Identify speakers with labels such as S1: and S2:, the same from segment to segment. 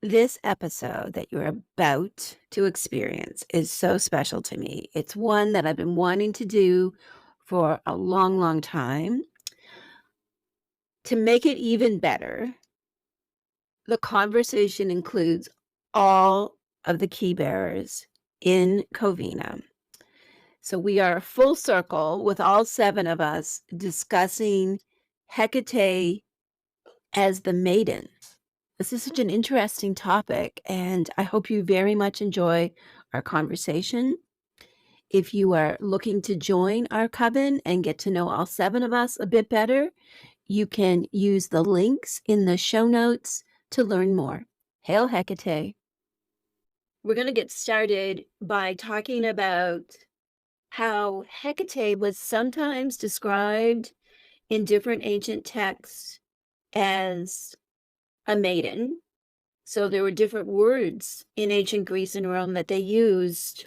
S1: This episode that you're about to experience is so special to me. It's one that I've been wanting to do for a long, long time. To make it even better, the conversation includes all of the key bearers in Covina. So we are full circle with all seven of us discussing Hecate as the maiden. This is such an interesting topic, and I hope you very much enjoy our conversation. If you are looking to join our coven and get to know all seven of us a bit better, you can use the links in the show notes to learn more. Hail Hecate. We're going to get started by talking about how Hecate was sometimes described in different ancient texts as a maiden. So there were different words in ancient Greece and Rome that they used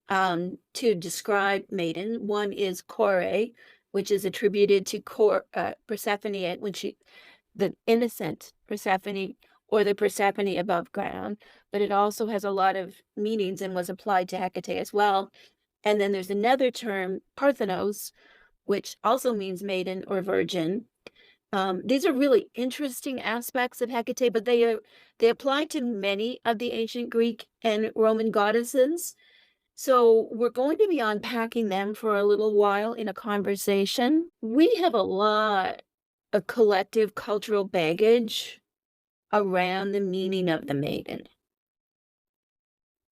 S1: to describe maiden. One is Kore, which is attributed to Persephone when the innocent Persephone or the Persephone above ground, but it also has a lot of meanings and was applied to Hecate as well. And then there's another term, Parthenos, which also means maiden or virgin. These are really interesting aspects of Hecate, but they apply to many of the ancient Greek and Roman goddesses. So we're going to be unpacking them for a little while in a conversation. We have a lot of collective cultural baggage around the meaning of the maiden.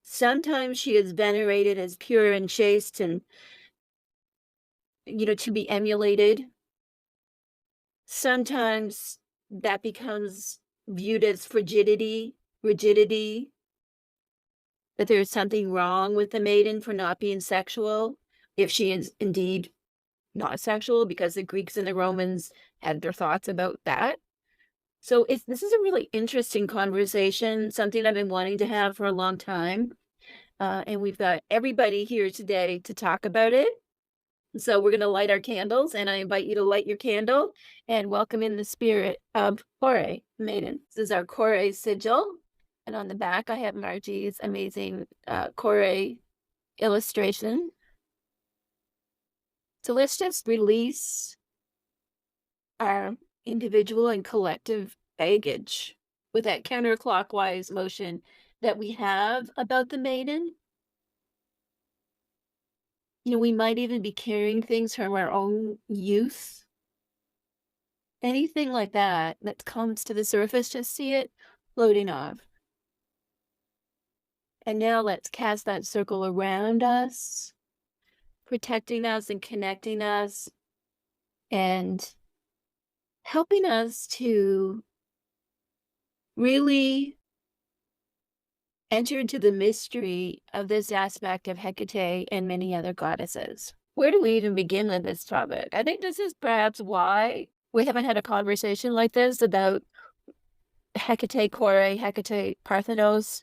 S1: Sometimes she is venerated as pure and chaste and, to be emulated. Sometimes that becomes viewed as rigidity, that there's something wrong with the maiden for not being sexual, if she is indeed not sexual, because the Greeks and the Romans had their thoughts about that. So this is a really interesting conversation, something I've been wanting to have for a long time. And we've got everybody here today to talk about it. So we're going to light our candles, and I invite you to light your candle and welcome in the spirit of Kore, maiden. This is our Kore sigil. And on the back, I have Margie's amazing Kore illustration. So let's just release our individual and collective baggage with that counterclockwise motion that we have about the maiden. We might even be carrying things from our own youth. Anything like that comes to the surface, just see it floating off. And now let's cast that circle around us, protecting us and connecting us and helping us to really enter into the mystery of this aspect of Hecate and many other goddesses. Where do we even begin with this topic? I think this is perhaps why we haven't had a conversation like this about Hecate, Kore, Hecate, Parthenos,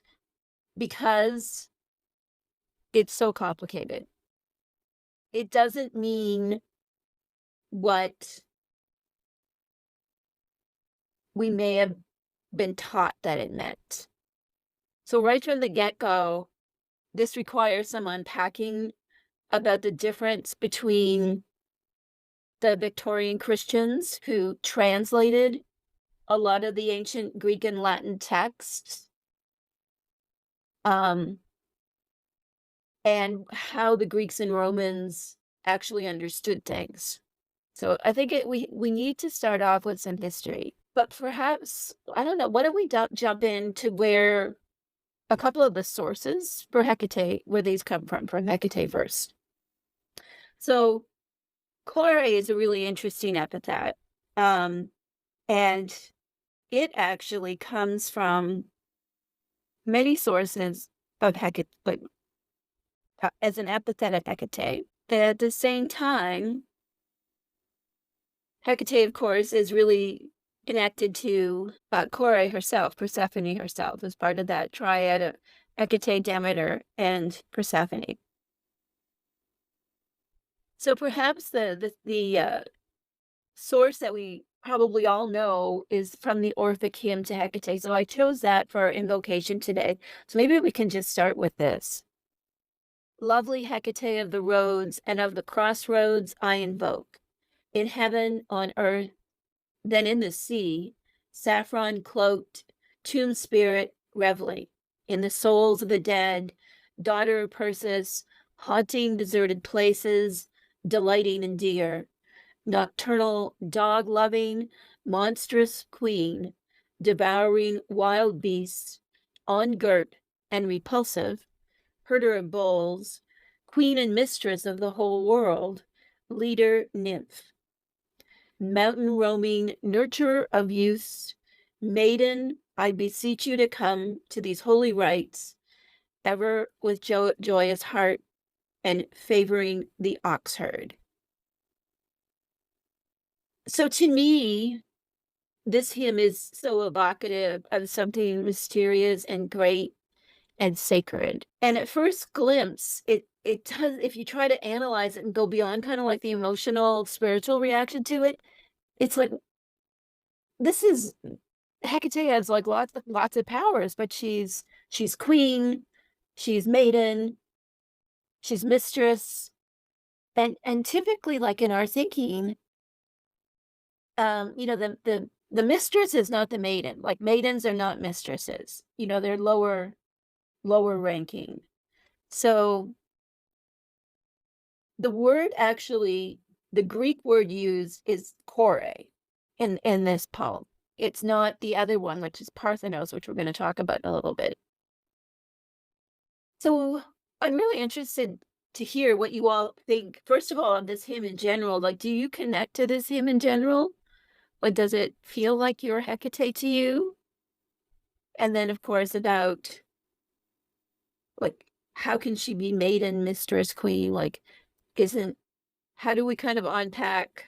S1: because it's so complicated. It doesn't mean what we may have been taught that it meant. So right from the get-go, this requires some unpacking about the difference between the Victorian Christians who translated a lot of the ancient Greek and Latin texts, and how the Greeks and Romans actually understood things. So I think we need to start off with some history. But perhaps, I don't know, why don't we jump into where a couple of the sources for Hecate, where these come from Hecate first. So Kore is a really interesting epithet, and it actually comes from many sources of Hecate, but as an epithet of Hecate. But at the same time, Hecate, of course, is really connected to Kore herself, Persephone herself, as part of that triad of Hecate, Demeter, and Persephone. So perhaps the source that we probably all know is from the Orphic hymn to Hecate. So I chose that for our invocation today. So maybe we can just start with this. Lovely Hecate of the roads and of the crossroads I invoke. In heaven, on earth, then in the sea, saffron cloaked, tomb spirit reveling in the souls of the dead, daughter of Perseus, haunting deserted places, delighting in deer, nocturnal, dog loving, monstrous queen, devouring wild beasts, ungirt and repulsive, herder of bulls, queen and mistress of the whole world, leader nymph, mountain roaming, nurturer of youths, maiden, I beseech you to come to these holy rites, ever with joyous heart and favoring the ox herd. So to me, this hymn is so evocative of something mysterious and great and sacred. And at first glimpse, it does, if you try to analyze it and go beyond kind of like the emotional, spiritual reaction to it, it's like this is Hecate has like lots of powers, but she's queen, she's maiden, she's mistress, and typically, like in our thinking, you know, the mistress is not the maiden. Like maidens are not mistresses. You know, they're lower ranking. So the word actually, the Greek word used is kore in this poem. It's not the other one, which is Parthenos, which we're going to talk about in a little bit. So I'm really interested to hear what you all think. First of all, on this hymn in general, like, do you connect to this hymn in general? Like, does it feel like you're Hecate to you? And then, of course, about like, how can she be maiden, mistress, queen? Like, isn't, how do we kind of unpack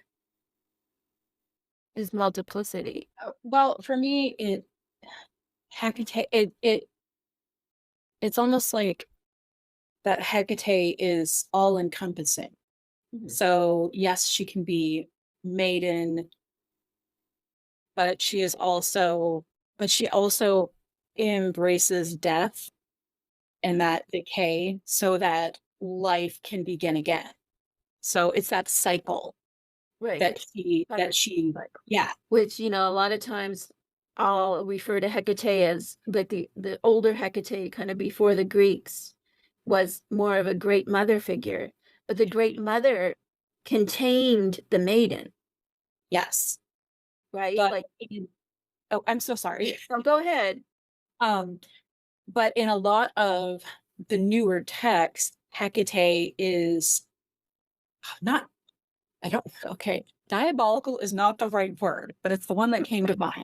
S1: his multiplicity?
S2: Well, for me, Hecate, it's almost like that Hecate is all encompassing.
S1: Mhm.
S2: So yes, she can be maiden, but she also embraces death and that decay so that life can begin again. So it's that cycle
S1: Right.
S2: that
S1: It's
S2: she
S1: kind
S2: that
S1: of
S2: she
S1: like,
S2: yeah.
S1: which, you know, a lot of times I'll refer to Hecate as like the older Hecate, kind of before the Greeks, was more of a great mother figure. But the great mother contained the maiden,
S2: Yes.
S1: right?
S2: But
S1: Like,
S2: oh, I'm so sorry.
S1: oh, go ahead.
S2: Um, but in a lot of the newer texts, Hecate is not, I don't, okay, diabolical is not the right word, but it's the one that came to mind.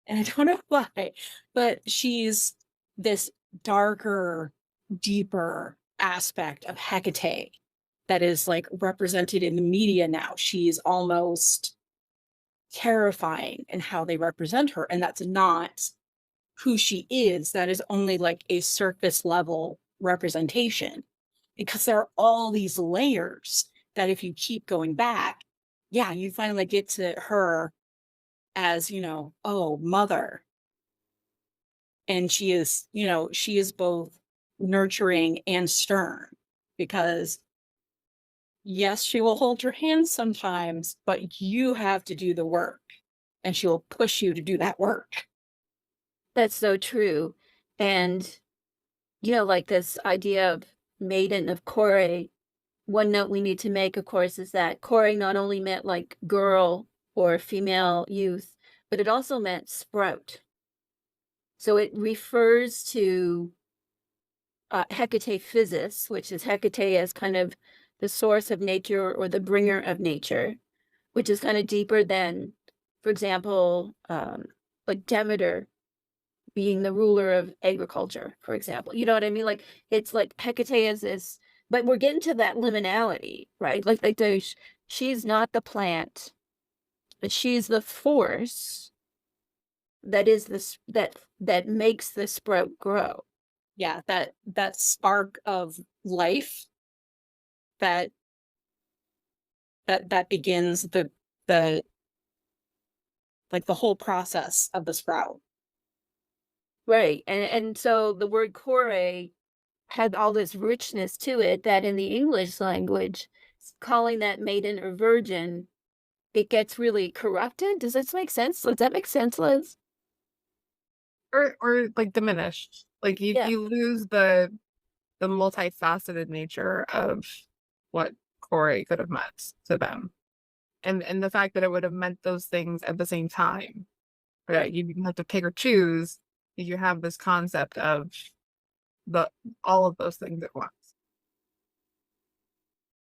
S2: And I don't know why, but she's this darker, deeper aspect of Hecate that is like represented in the media now. She's almost terrifying in how they represent her. And that's not who she is. That is only like a surface level representation because there are all these layers that if you keep going back, yeah, you finally get to her as, oh, mother. And she is both nurturing and stern because yes, she will hold your hand sometimes, but you have to do the work and she will push you to do that work.
S1: That's so true. And, you know, like this idea of maiden of Kore, one note we need to make, of course, is that Kore not only meant like girl or female youth, but it also meant sprout. So it refers to Hecate physis, which is Hecate as kind of the source of nature or the bringer of nature, which is kind of deeper than, for example, like Demeter being the ruler of agriculture, for example. You know what I mean? Like it's like Hecate is this, but we're getting to that liminality, right? Like there's, she's not the plant, but she's the force that is this that makes the sprout grow.
S2: Yeah, that spark of life that that begins the like the whole process of the sprout.
S1: Right, and so the word "core" had all this richness to it that in the English language, calling that maiden or virgin, it gets really corrupted. Does this make sense? Does that make sense, Liz?
S3: Or, like, diminished. Like,
S1: Yeah.
S3: you lose the multifaceted nature of what Corey could have meant to them, and the fact that it would have meant those things at the same time, right? You didn't have to pick or choose, you have this concept of the all of those things at once.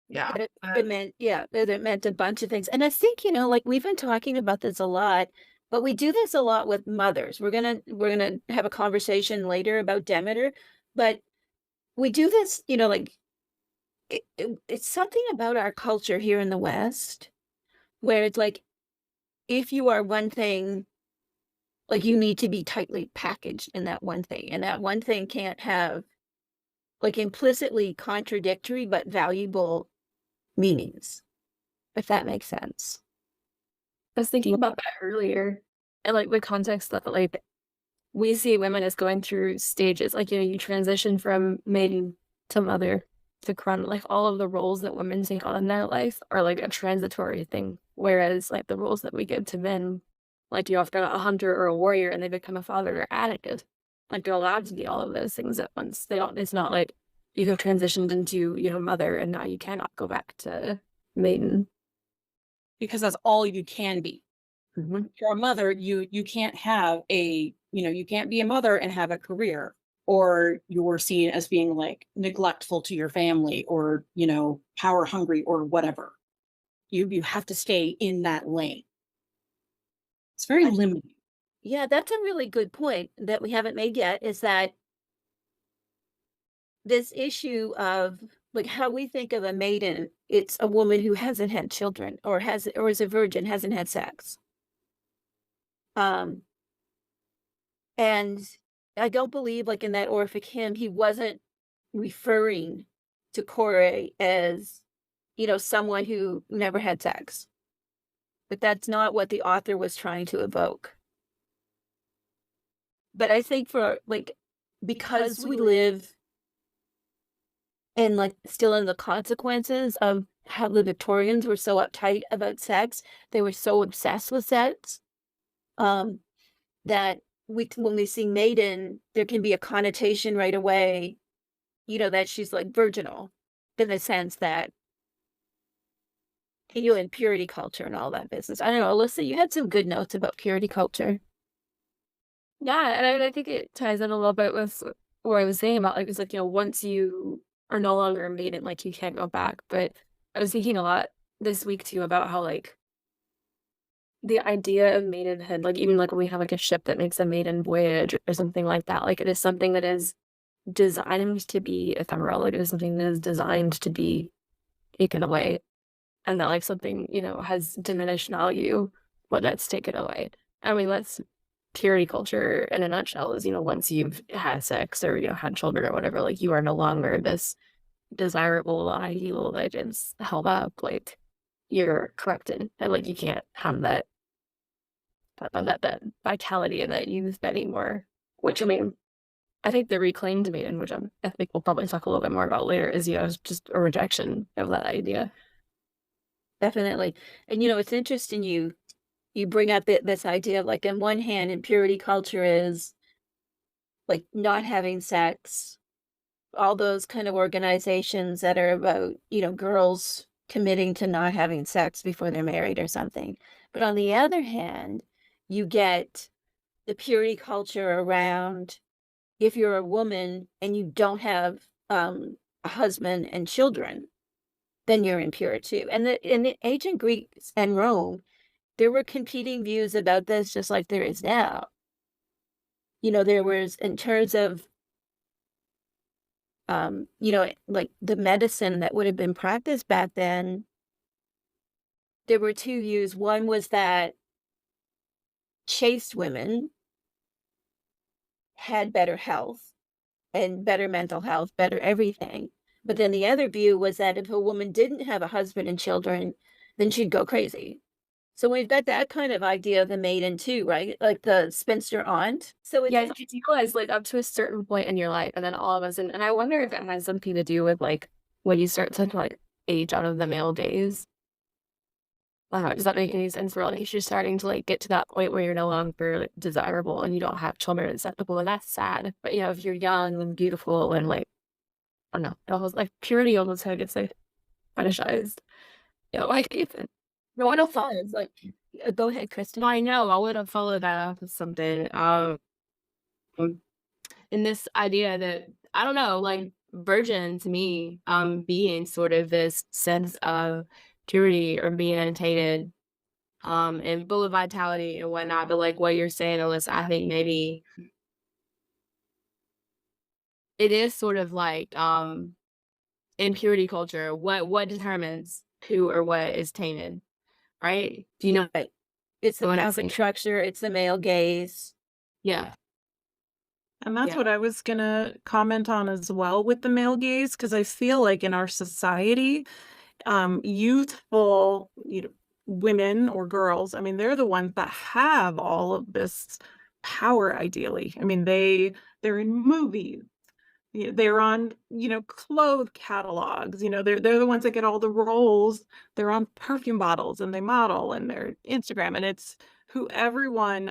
S3: Yeah,
S1: That it meant yeah, that it meant a bunch of things, and I think, like, we've been talking about this a lot, but we do this a lot with mothers. We're gonna have a conversation later about Demeter, but we do this, like, it's something about our culture here in the West where it's like, if you are one thing, like, you need to be tightly packaged in that one thing, and that one thing can't have, like, implicitly contradictory but valuable meanings, if that makes sense.
S4: I was thinking about that earlier, and, like, the context that, like, we see women as going through stages, like, you transition from maiden to mother to crown, like, all of the roles that women take on in that life are, like, a transitory thing, whereas, like, the roles that we give to men, like, you often a hunter or a warrior and they become a father, they're additive. Like, they're allowed to be all of those things at once. They don't it's not like you have transitioned into, mother and now you cannot go back to maiden.
S2: Because that's all you can be.
S4: Mhm.
S2: If you're a mother, you can't have you can't be a mother and have a career, or you're seen as being like neglectful to your family, or power hungry or whatever. You have to stay in that lane. It's very
S1: I
S2: limiting.
S1: Yeah, that's a really good point that we haven't made yet, is that this issue of, like, how we think of a maiden, it's a woman who hasn't had children or is a virgin, hasn't had sex. Um, and I don't believe, like, in that Orphic hymn, he wasn't referring to Kore as, someone who never had sex. But that's not what the author was trying to evoke. But I think for, like, because we live and, like, still in the consequences of how the Victorians were so uptight about sex, they were so obsessed with sex, um, that when we see maiden, there can be a connotation right away, that she's, like, virginal in the sense that, in purity culture and all that business. I don't know, Alyssa, you had some good notes about purity culture.
S4: Yeah, and I think it ties in a little bit with what I was saying about, like, it's like, once you are no longer a maiden, like, you can't go back, but I was thinking a lot this week too about how, like, the idea of maidenhood, like, even, like, when we have, like, a ship that makes a maiden voyage or something like that, like, it is something that is designed to be ephemeral, it is something that is designed to be taken away, and that, like, something, has diminished value when that's taken away. I mean, that's purity culture in a nutshell is, once you've had sex or, had children or whatever, like, you are no longer this desirable ideal that is held up, like, you're corrupted, and, like, you can't have that vitality and that youth anymore, which, I mean, I think the reclaimed maiden, which I think we'll probably talk a little bit more about later, is, is just a rejection of that idea.
S1: Definitely. And, it's interesting you bring up this idea of, like, in one hand, in purity culture is, like, not having sex, all those kind of organizations that are about, girls committing to not having sex before they're married or something. But on the other hand, you get the purity culture around, if you're a woman and you don't have a husband and children, then you're impure too. And in the ancient Greeks and Rome, there were competing views about this just like there is now. There was, in terms of, like, the medicine that would have been practiced back then, there were two views. One was that chaste women had better health and better mental health, better everything. But then the other view was that if a woman didn't have a husband and children, then she'd go crazy. So we've got that kind of idea of the maiden too, right? Like the spinster aunt. So it's
S4: Yeah, you realize like up to a certain point in your life, and then all of a sudden, and I wonder if it has something to do with like when you start to like age out of the male days. I don't know, does that make any sense? Where like you're starting to like get to that point where you're no longer like, desirable and you don't have children acceptable, and that's sad. But you know, if you're young and beautiful and like I don't know, it almost like purity almost kind of gets like fetishized. You know, like Ethan. No, I don't find it's like go ahead, Kristen.
S5: No, I know. I would have followed that up with something. In this idea that I don't know, like virgin to me, being sort of this sense of purity or being untainted, and full of vitality and whatnot. But like what you're saying, Alyssa, I think maybe it is sort of like in purity culture, what determines who or what is tainted, right? Do you know?
S1: Right. It's the
S5: What I'm
S1: Catholic
S5: saying?
S1: structure, it's the male gaze.
S5: Yeah.
S2: And that's
S5: Yeah.
S2: what I was gonna comment on as well with the male gaze, because I feel like in our society, youthful, women or girls, I mean, they're the ones that have all of this power ideally. I mean, they're in movies. They're on, clothes catalogs, they're the ones that get all the roles. They're on perfume bottles and they model and they're Instagram, and it's who everyone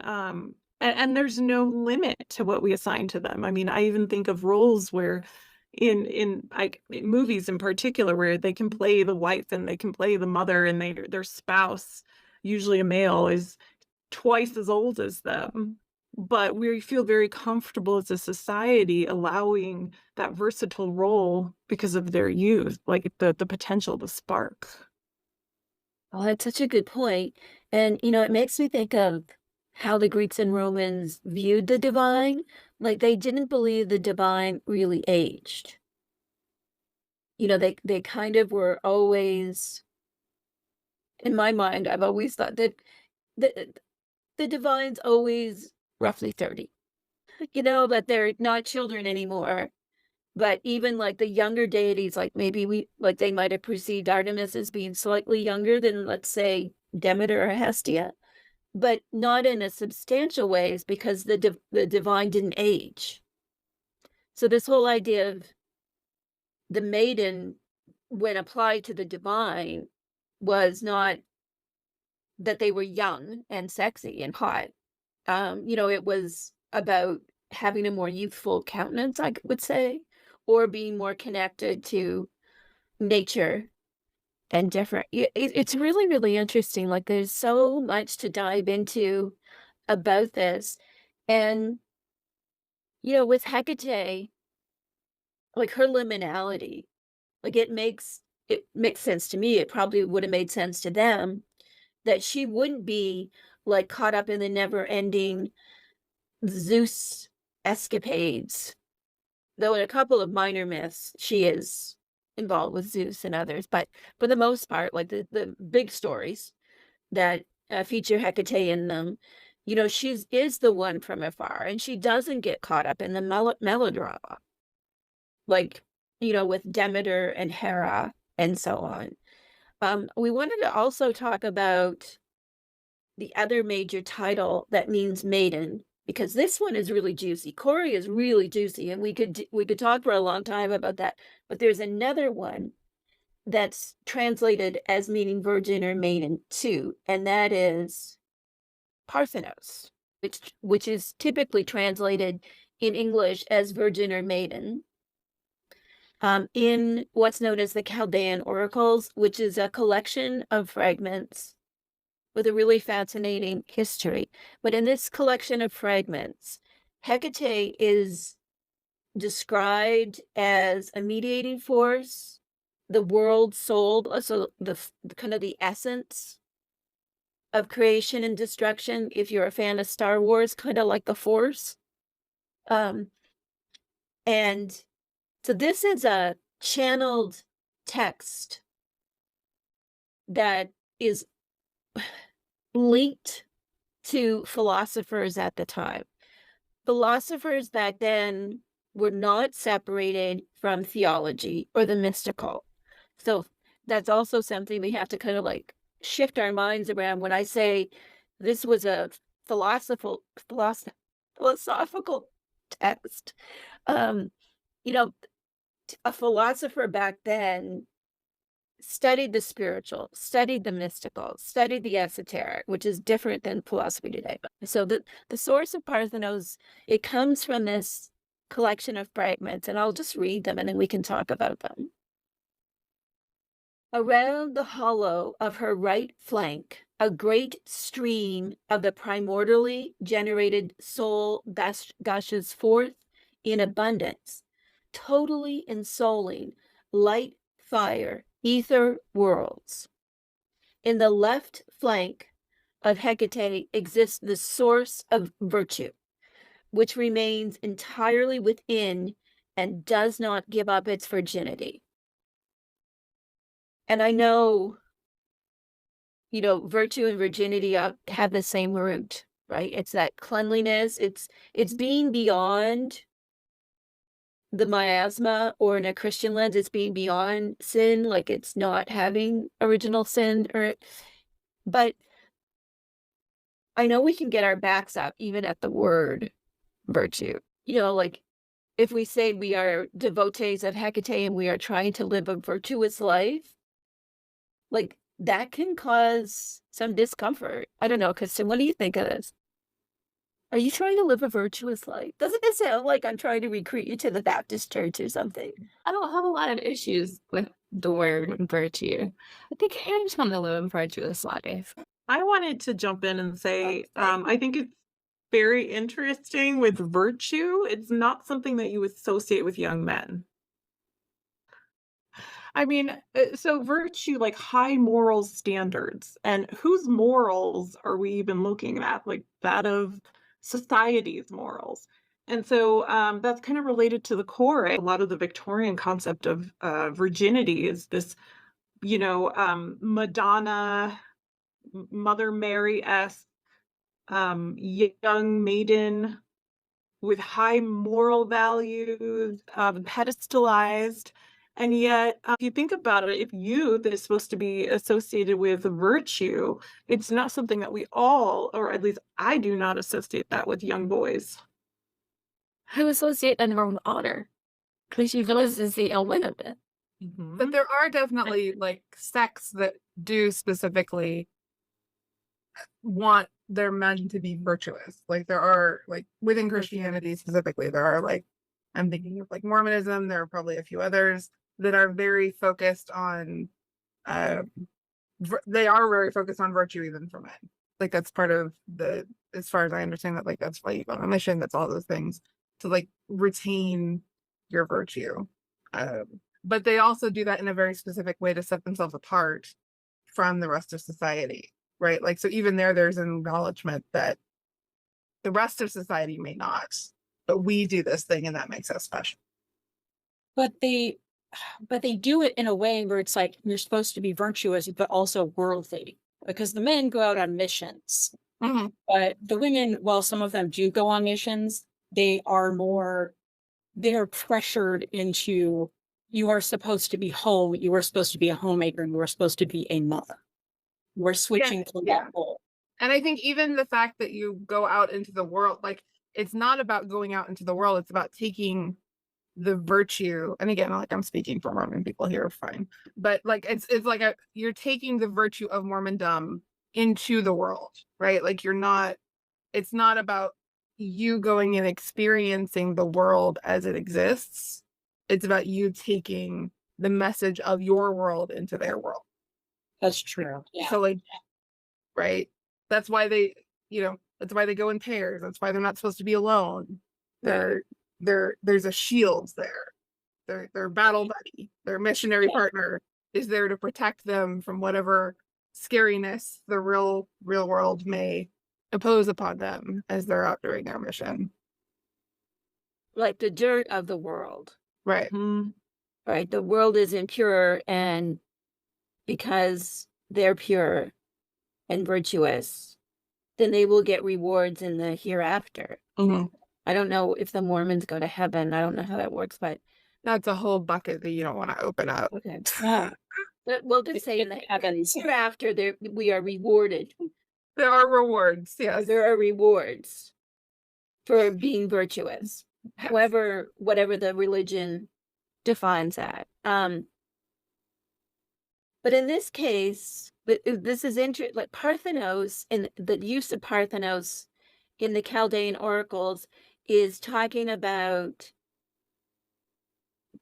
S2: and there's no limit to what we assign to them. I mean, I even think of roles where in like in movies in particular where they can play the wife and they can play the mother, and their spouse, usually a male, is twice as old as them. But we feel very comfortable as a society allowing that versatile role because of their youth, like the potential to spark.
S1: Oh, that's such a good point. And, it makes me think of how the Greeks and Romans viewed the divine. Like they didn't believe the divine really aged. They kind of were always, in my mind, I've always thought that the, the divine's always roughly 30, that they're not children anymore. But even like the younger deities, like maybe they might have perceived Artemis as being slightly younger than, let's say, Demeter or Hestia, but not in a substantial ways because the divine didn't age. So this whole idea of the maiden, when applied to the divine, was not that they were young and sexy and hot. It was about having a more youthful countenance, I would say, or being more connected to nature and different. It's really, really interesting. Like there's so much to dive into about this. And, with Hecate, like her liminality, like it makes sense to me. It probably would have made sense to them that she wouldn't be like caught up in the never ending Zeus escapades. Though in a couple of minor myths, she is involved with Zeus and others, but for the most part, like the big stories that feature Hecate in them, she is the one from afar, and she doesn't get caught up in the melodrama, like with Demeter and Hera and so on. We wanted to also talk about the other major title that means maiden, because this one is really juicy. Corey is really juicy, and we could talk for a long time about that. But there's another one that's translated as meaning virgin or maiden too, and that is Parthenos, which is typically translated in English as virgin or maiden. In what's known as the Chaldean Oracles, which is a collection of fragments with a really fascinating history. But in this collection of fragments, Hecate is described as a mediating force, the world soul, so the kind of the essence of creation and destruction. If you're a fan of Star Wars, kind of like the Force. And so this is a channeled text that is linked to philosophers at the time. Philosophers back then were not separated from theology or the mystical. So that's also something we have to kind of like shift our minds around when I say this was a philosophical text. Um, you know, a philosopher back then studied the spiritual, studied the mystical, studied the esoteric, which is different than philosophy today. So the source of Parthenos, it comes from this collection of fragments, and I'll just read them and then we can talk about them. Around the hollow of her right flank, a great stream of the primordially generated soul gushes forth in abundance, totally ensouling light, fire, ether worlds. In the left flank of Hekate exists the source of virtue, which remains entirely within and does not give up its virginity. And I know, virtue and virginity have the same root, right? It's that cleanliness. It's being beyond the miasma, or in a Christian lens, it's being beyond sin, like it's not having original sin, but I know we can get our backs up even at the word virtue. Like if we say we are devotees of Hecate and we are trying to live a virtuous life, like that can cause some discomfort. I don't know, Kristen, what do you think of this? Are you trying to live a virtuous life? Doesn't it sound like I'm trying to recruit you to the Baptist church or something?
S5: I don't have a lot of issues with the word virtue. I think I just want to live a virtuous life.
S6: I wanted to jump in and say, I think it's very interesting with virtue. It's not something that you associate with young men. I mean, so virtue, like high moral standards, and whose morals are we even looking at? Like that of society's morals. And so that's kind of related to the core. A lot of the Victorian concept of virginity is this, Madonna, Mother Mary-esque young maiden with high moral values, pedestalized. And yet, if you think about it, if youth is supposed to be associated with virtue, it's not something that we all, or at least I do not associate that with young boys.
S4: I associate them with honor. Because you can associate a win of it.
S3: But there are definitely like sects that do specifically want their men to be virtuous. Like there are, like within Christianity specifically, there are like, I'm thinking of like Mormonism, there are probably a few others that are very focused on they are very focused on virtue even for men. Like that's part of as far as I understand that, like that's why you go on a mission, that's all those things to like retain your virtue. But they also do that in a very specific way to set themselves apart from the rest of society, right? Like, so even there's an acknowledgement that the rest of society may not, but we do this thing and that makes us special.
S2: But they do it in a way where it's like you're supposed to be virtuous, but also worldly, because the men go out on missions.
S3: Mm-hmm.
S2: But the women, while some of them do go on missions, they're pressured into, you are supposed to be home, you are supposed to be a homemaker, you are supposed to be a mother. We're switching to that role.
S3: And I think even the fact that you go out into the world, like it's not about going out into the world, it's about taking the virtue. And again, like I'm speaking for Mormon people here, fine. But like it's like you're taking the virtue of Mormondom into the world, right? Like it's not about you going and experiencing the world as it exists. It's about you taking the message of your world into their world.
S2: That's true. Yeah.
S3: So like, right? That's why they go in pairs. That's why they're not supposed to be alone. There's a shield there. Their battle buddy, their missionary partner is there to protect them from whatever scariness the real world may impose upon them as they're out doing their mission.
S1: Like the dirt of the world.
S3: Right.
S1: Right. The world is impure, and because they're pure and virtuous, then they will get rewards in the hereafter.
S3: Mm-hmm.
S1: I don't know if the Mormons go to heaven. I don't know how that works, but
S3: That's a whole bucket that you don't want to open up.
S1: okay. But we'll just say in the heavens, hereafter there we are rewarded.
S3: There are rewards, yes.
S1: There are rewards for being virtuous. However, whatever the religion defines that. But in this case, this is interesting. Like Parthenos, and the use of Parthenos in the Chaldean oracles is talking about.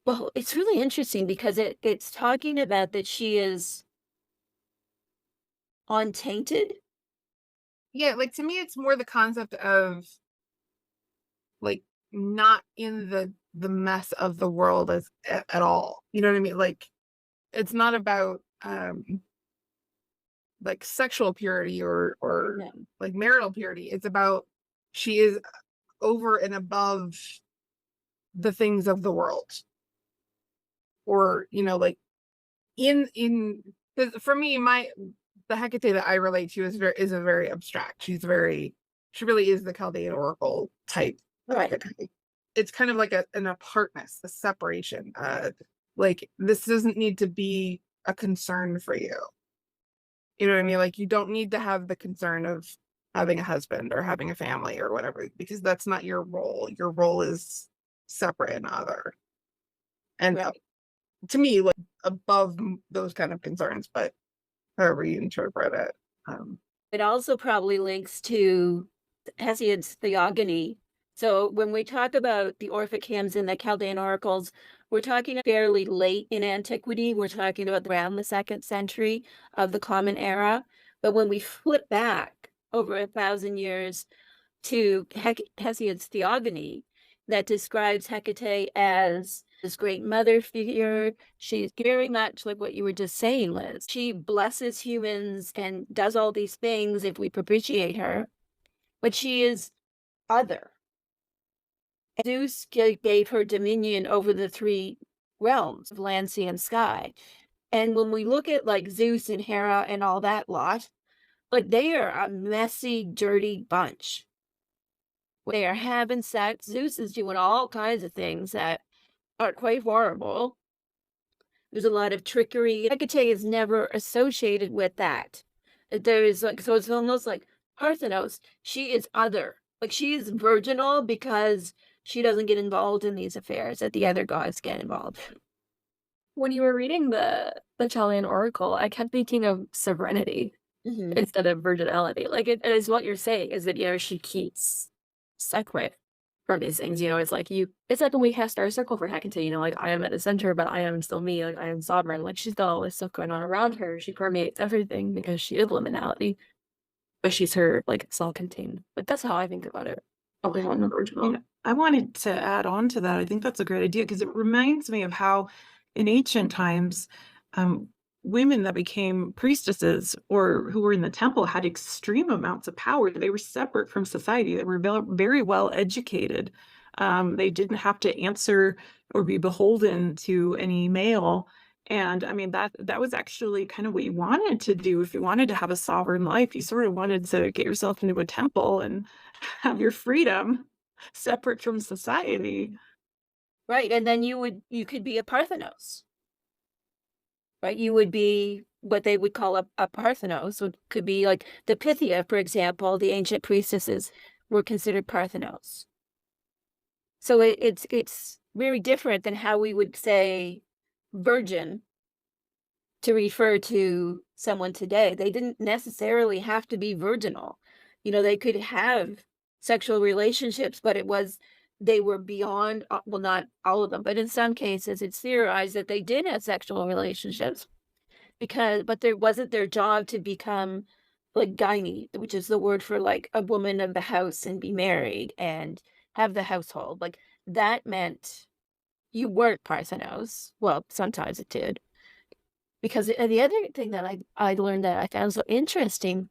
S1: Well, it's really interesting because it's talking about that she is untainted.
S3: Yeah, like to me, it's more the concept of like not in the mess of the world at all. You know what I mean? Like it's not about like sexual purity or
S1: No.
S3: like marital purity. It's about she is over and above the things of the world. Or, you know, like in because for me, the Hecate that I relate to is a very abstract. She really is the Chaldean oracle type.
S1: Right.
S3: It's kind of like an apartness, a separation. Like this doesn't need to be a concern for you. You know what I mean? Like you don't need to have the concern of having a husband or having a family or whatever, because that's not your role. Your role is separate and other. And
S1: Right.
S3: to me, like above those kind of concerns, but however you interpret it.
S1: It also probably links to Hesiod's theogony. So when we talk about the Orphic in the Chaldean oracles, we're talking fairly late in antiquity. We're talking about around the 2nd century of the Common Era. But when we flip back over 1,000 years to Hesiod's theogony, that describes Hecate as this great mother figure. She's very much like what you were just saying, Liz. She blesses humans and does all these things if we propitiate her, but she is other. Zeus gave her dominion over the 3 realms of land, sea, and sky. And when we look at like Zeus and Hera and all that lot, like they are a messy, dirty bunch. They are having sex. Zeus is doing all kinds of things that are quite horrible. There's a lot of trickery. Hecate is never associated with that. There is like, so it's almost like Parthenos. She is other. Like she is virginal because she doesn't get involved in these affairs that the other gods get involved in.
S4: When you were reading the Chaldean oracle, I kept thinking of sovereignty instead of virginality. Like it is what you're saying is that, you know, she keeps separate from these things. You know, it's like when we cast our circle for Hecate, you know, like I am at the center, but I am still me. Like I am sovereign. Like she's got all this stuff going on around her. She permeates everything because she is liminality, but she's her like self-contained. But that's how I think about it. Something on the original.
S6: You know, I wanted to add on to that. I think that's a great idea because it reminds me of how in ancient times, women that became priestesses or who were in the temple had extreme amounts of power. They were separate from society. They were very well educated. They didn't have to answer or be beholden to any male. And I mean, that was actually kind of what you wanted to do. If you wanted to have a sovereign life, you sort of wanted to get yourself into a temple and have your freedom separate from society.
S1: Right. And then you could be a Parthenos. Right. You would be what they would call a Parthenos. So it could be like the Pythia, for example, the ancient priestesses were considered Parthenos. So it's very different than how we would say virgin to refer to someone today. They didn't necessarily have to be virginal. You know, they could have sexual relationships, but they were beyond, well, not all of them, but in some cases it's theorized that they did have sexual relationships but there wasn't their job to become like gyne, which is the word for like a woman of the house and be married and have the household. Like that meant you weren't Parthenos. Well, sometimes it did. Because the other thing that I learned that I found so interesting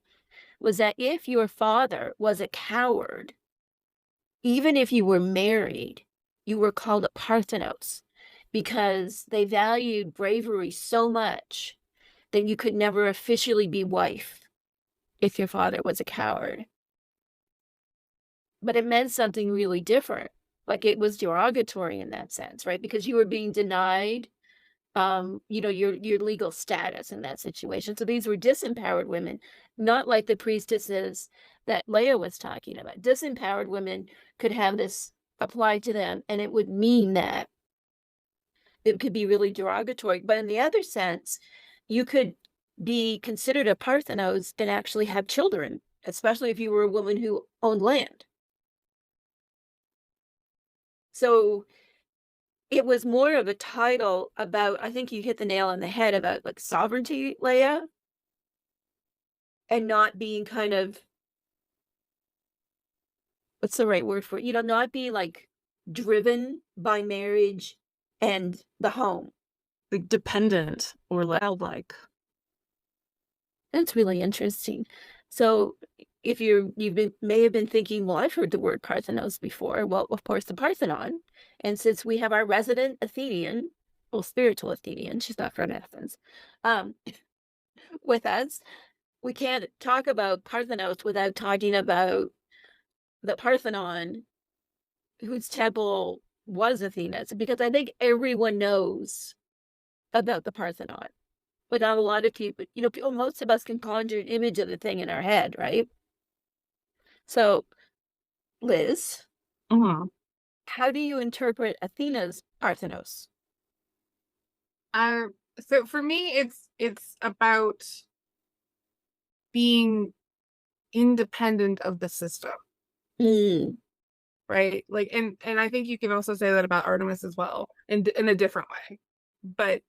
S1: was that if your father was a coward, even if you were married, you were called a Parthenos because they valued bravery so much that you could never officially be wife if your father was a coward. But it meant something really different. Like it was derogatory in that sense, right? Because you were being denied your legal status in that situation. So these were disempowered women, not like the priestesses that Leia was talking about. Disempowered women could have this applied to them, and it would mean that it could be really derogatory. But in the other sense, you could be considered a Parthenos and actually have children, especially if you were a woman who owned land. So it was more of a title about, I think you hit the nail on the head, about like sovereignty, Leia, and not being kind of, what's the right word for it? Not be like driven by marriage and the home.
S6: Like dependent or childlike.
S1: That's really interesting. So if may have been thinking, well, I've heard the word Parthenos before. Well, of course, the Parthenon. And since we have our resident Athenian, well, spiritual Athenian, she's not from Athens, with us, we can't talk about Parthenos without talking about the Parthenon, whose temple was Athena's, because I think everyone knows about the Parthenon. But not a lot of people, most of us can conjure an image of the thing in our head, right? So, Liz,
S3: Mhm.
S1: how do you interpret Athena's Parthenos?
S3: So for me, it's about being independent of the system,
S1: Mm,
S3: right? Like, and I think you can also say that about Artemis as well, in a different way. But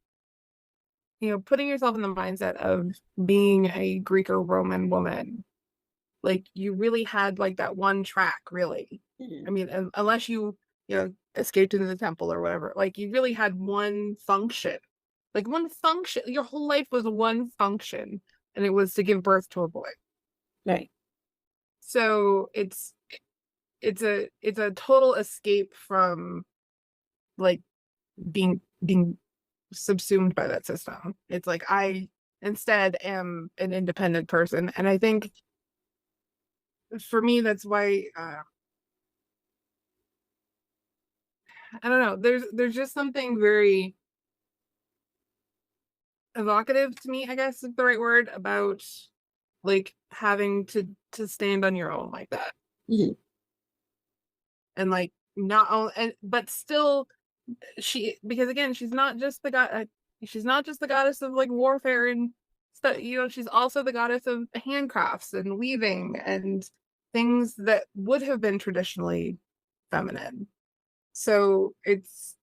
S3: putting yourself in the mindset of being a Greek or Roman woman, like you really had like that one track, really.
S1: mm,
S3: I mean, unless you escaped into the temple or whatever, like you really had one function. Like one function, your whole life was one function, and it was to give birth to a boy.
S1: right.
S3: So it's a total escape from like being subsumed by that system. It's like I instead am an independent person, and I think for me that's why I don't know. There's just something very evocative to me, I guess is the right word, about like having to stand on your own like that.
S1: Mm,
S3: And like not only, but still because again she's not just the goddess of like warfare and stuff. She's also the goddess of handcrafts and weaving and things that would have been traditionally feminine. So it's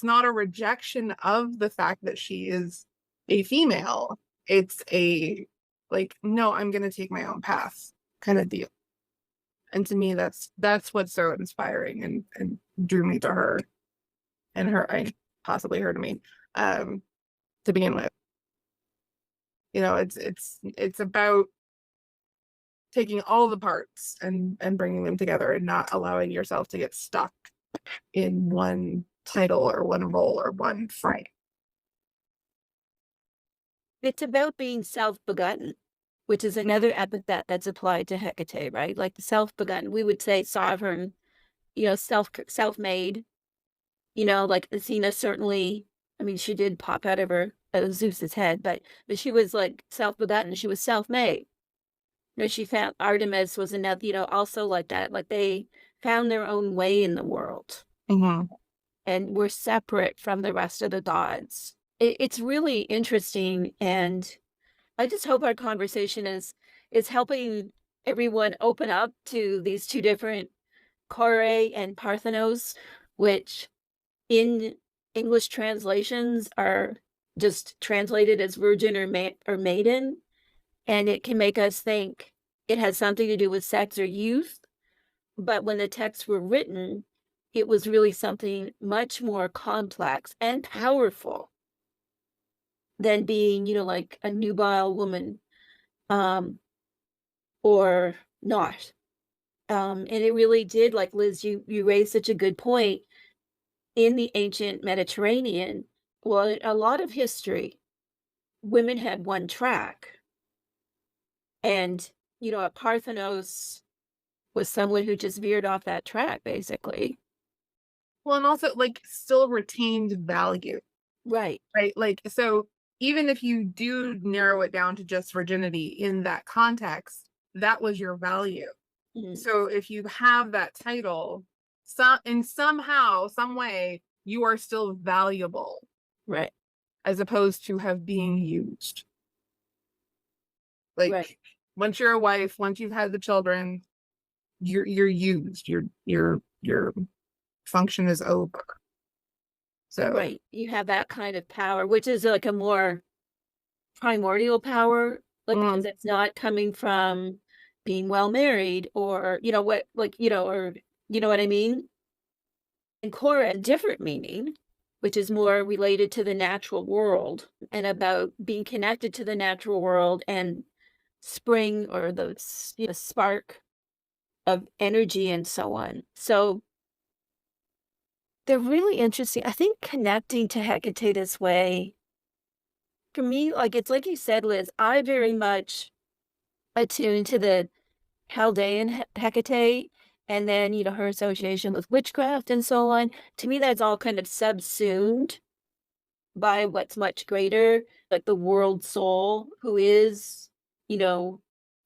S3: not a rejection of the fact that she is a female. It's a like, no, I'm gonna take my own path kind of deal. And to me, that's what's so inspiring and drew me to her, and possibly her to me, to begin with. It's about taking all the parts and bringing them together and not allowing yourself to get stuck in one title or one role or one frame.
S1: It's about being self-begotten, which is another epithet that's applied to Hecate, right? Like the self-begotten, we would say sovereign, self-made, like Athena certainly, I mean, she did pop out of Zeus's head, but she was like self-begotten, she was self-made. She found Artemis was another, also like that, like they found their own way in the world and were separate from the rest of the gods. It's really interesting, and I just hope our conversation is helping everyone open up to these two different Kore and Parthenos, which in English translations are just translated as virgin or maiden, and it can make us think it has something to do with sex or youth. But when the texts were written, it was really something much more complex and powerful than being, like a nubile woman, or not. And it really did, like Liz, you raised such a good point. In the ancient Mediterranean, well, a lot of history, women had one track. And, a Parthenos was someone who just veered off that track, basically.
S3: Well, and also like still retained value.
S1: Right.
S3: right? Like, so even if you do narrow it down to just virginity in that context, that was your value.
S1: Mhm.
S3: So if you have that title, somehow, some way, you are still valuable
S1: Right.
S3: as opposed to have being used. Like,
S1: Right.
S3: once you're a wife, once you've had the children, you're used. Your function is over. So
S1: Right. You have that kind of power, which is like a more primordial power, like because it's not coming from being well married or what, like or you know what I mean. And Cora, a different meaning, which is more related to the natural world and about being connected to the natural world and spring or the spark of energy and so on. So they're really interesting. I think connecting to Hecate this way, for me, like it's like you said, Liz, I very much attuned to the Chaldean Hecate and then, her association with witchcraft and so on. To me, that's all kind of subsumed by what's much greater, like the world soul, who is,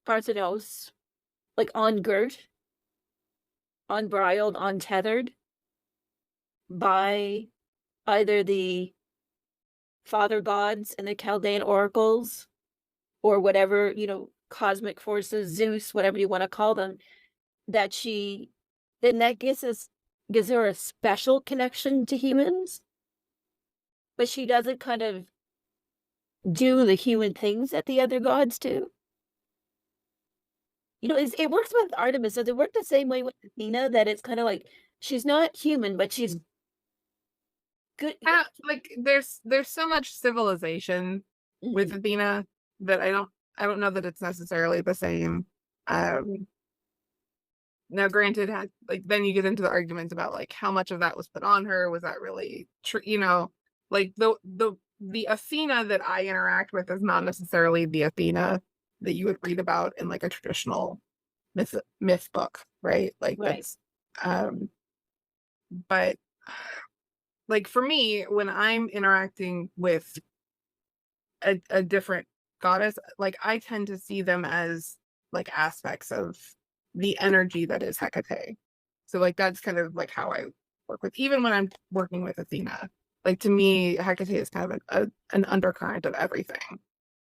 S1: Parthenos, like ungirt, unbridled, untethered by either the father gods and the Chaldean oracles or whatever, cosmic forces, Zeus, whatever you want to call them, then that gives her a special connection to humans, but she doesn't kind of do the human things that the other gods do. It works with Artemis. Does it work the same way with Athena, that it's kind of like she's not human, but she's good?
S3: like there's so much civilization with
S1: Mhm.
S3: Athena that I don't know that it's necessarily the same. Now granted, like then you get into the arguments about like how much of that was put on her. Was that really true? Like the Athena that I interact with is not necessarily the Athena that you would read about in like a traditional myth book, right? Like
S1: Right.
S3: that's but like for me, when I'm interacting with a different goddess, like I tend to see them as like aspects of the energy that is Hecate. So like that's kind of like how I work with, even when I'm working with Athena. Like to me, Hecate is kind of an undercurrent of everything.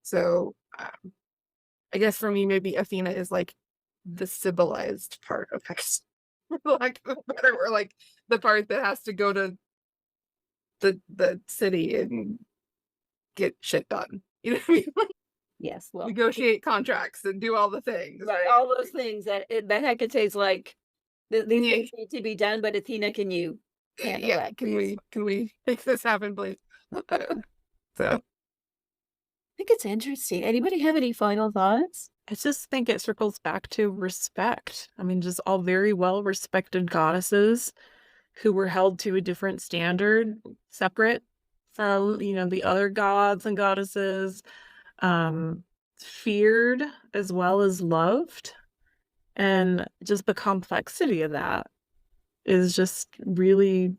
S3: So I guess for me, maybe Athena is like the civilized part of Hecate, for lack of a better word, like the part that has to go to the city and get shit done. You know what I mean?
S1: Yes. Well,
S3: Negotiate contracts and do all the things.
S1: right. All those things that Hecate's like, these
S3: Yeah.
S1: things need to be done, but Athena, can you handle
S3: Yeah.
S1: that?
S3: Can we make this happen, please? So
S1: I think it's interesting. Anybody have any final thoughts?
S6: I just think it circles back to respect. I mean, just all very well respected goddesses who were held to a different standard, separate from, the other gods and goddesses, feared as well as loved. And just the complexity of that is just really,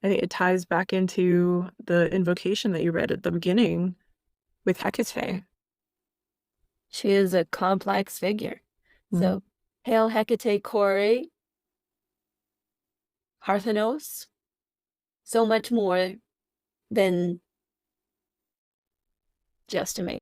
S6: I think it ties back into the invocation that you read at the beginning with Hecate.
S1: She is a complex figure. So, hail Hecate Kore, Parthenos, so much more than just a mate.